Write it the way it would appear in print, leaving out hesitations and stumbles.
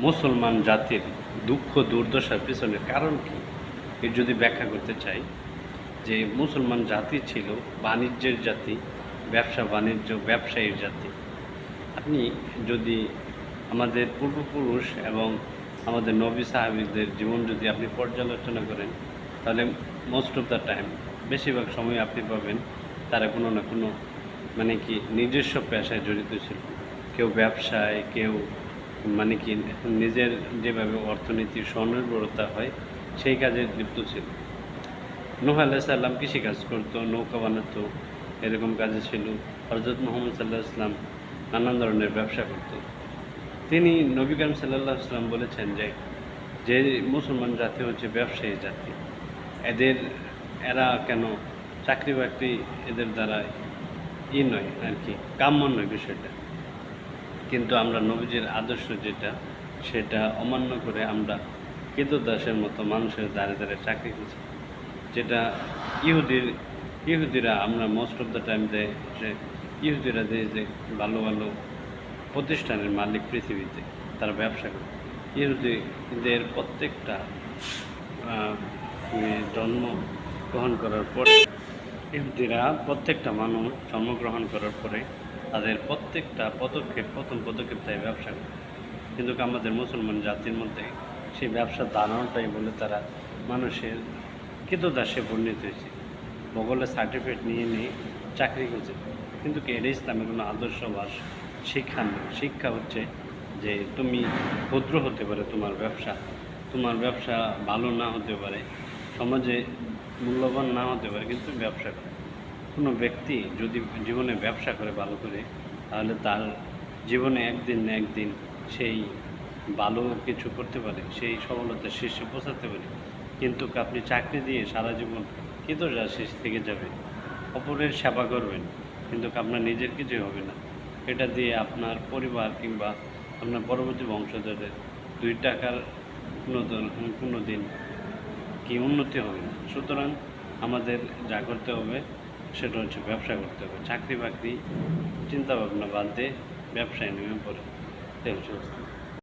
মুসলমান জাতির দুঃখ দুর্দশার পিছনে কারণ কি এর যদি ব্যাখ্যা করতে চাই, যে মুসলমান জাতি ছিল বাণিজ্যের জাতি, ব্যবসা বাণিজ্য ব্যবসায়ীর জাতি। আপনি যদি আমাদের পূর্বপুরুষ এবং আমাদের নবী সাহাবীদের জীবন যদি আপনি পর্যালোচনা করেন, তাহলে মোস্ট অফ দ্য টাইম বেশিরভাগ সময় আপনি পাবেন তারা কোনো না কোনো নিজস্ব পেশায় জড়িত ছিল। কেউ ব্যবসায়, কেউ নিজের যেভাবে অর্থনীতির স্বনির্ভরতা হয় সেই কাজে লিপ্ত ছিল। নূহ আলাইহিস সালাম কৃষিকাজ করতো, নৌকা বানাতো, এরকম কাজে ছিল। হযরত মুহাম্মদ সাল্লাল্লাহু আলাইহি ওয়াসাল্লাম নানান ধরনের ব্যবসা করত। তিনি নবী করিম সাল্লাল্লাহু আলাইহি ওয়াসাল্লাম বলেছেন যে মুসলমান জাতি হচ্ছে ব্যবসায়ী জাতি, এরা কেন চাকরি বাকরি এদের দ্বারা নয় আর কি, কাম্য নয় বিষয়টা। কিন্তু আমরা নবীজির আদর্শ যেটা, সেটা অমান্য করে আমরা কৃতদাসের মতো মানুষের দাঁড়িয়ে দাঁড়িয়ে চাকরি করছি। যেটা ইহুদিরা আমরা মোস্ট অফ দ্য টাইম দেয়, যে ইহুদিরা দেয় যে ভালো ভালো প্রতিষ্ঠানের মালিক পৃথিবীতে, তারা ব্যবসা করে। ইহুদিদের প্রত্যেকটা জন্ম গ্রহণ করার পরে, ইহুদিরা প্রত্যেকটা মানুষ জন্মগ্রহণ করার পরে তাদের প্রত্যেকটা প্রথম পদক্ষেপ তাই ব্যবসা করে। কিন্তু আমাদের মুসলমান জাতির মধ্যে সেই ব্যবসার ধারণাটাই বলে তারা মানুষের কৃতদাসে পরিণত হয়েছে। বগলে সার্টিফিকেট নিয়ে চাকরি করছে, কিন্তু এটা ইসলামের কোনো আদর্শ বা শিক্ষা নেই। শিক্ষা হচ্ছে যে তুমি ক্ষুদ্র হতে পারে তোমার ব্যবসা ভালো না হতে পারে, সমাজে মূল্যবান না হতে পারে, কিন্তু ব্যবসা করে। কোনো ব্যক্তি যদি জীবনে ব্যবসা করে ভালো করে, তাহলে তার জীবনে একদিন না একদিন সেই ভালো কিছু করতে পারে, সেই সফলতার শীর্ষে পৌঁছাতে পারে। কিন্তু আপনি চাকরি দিয়ে সারা জীবন কৃতদাস শেষ থেকে যাবে, অপরের সেবা করবেন, কিন্তু আপনার নিজের কিছুই হবে না। এটা দিয়ে আপনার পরিবার কিংবা আপনার পরবর্তী বংশধরদের 2 টাকার কোনো দিন কি উন্নতি হবে না। সুতরাং আমাদের যা করতে হবে সেটা হচ্ছে ব্যবসা করতে হবে। চাকরি বাকরি চিন্তাভাবনা বাদ দিয়ে ব্যবসায় নেমে পড়ে।